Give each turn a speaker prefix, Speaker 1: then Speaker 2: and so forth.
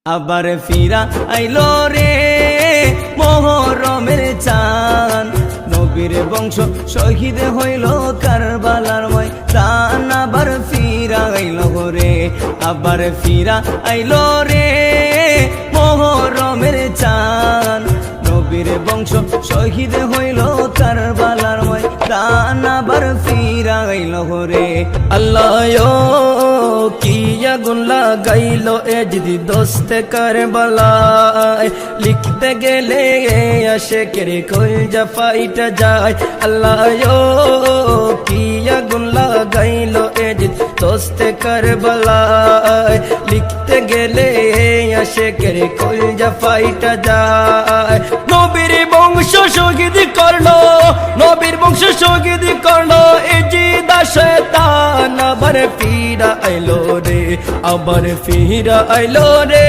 Speaker 1: আবার ফিরা আইলো রে মুহররমের চাঁদ, নবীর বংশ শহীদ হইল কারবালার ময়দান। আবার ফিরা আইলো রে, আবার ফিরা আইলো রে মুহররমের চাঁদ, নবীর বংশ শহীদ হইল কারবালার ময়দান। আবার ফিরা আইলো রে। আল্লাহ কি আগুন লাগাইলো এ যদি দোস্তে কারবালায়, লিখতে গেলে আশিকের কলজা ফাইটা যায়। আল্লাহ কি আগুন লাগাইলো এ যদি দোস্তে কারবালায়, লিখতে গেলে আশিকের কলজা ফাইটা যায়। নবীর বংশ শহীদ করলো, নবীর বংশ শহীদ করলো এ জিদা শয়তান। আবার ফিরা আইলো রে, আবার ফিরা আইলো রে,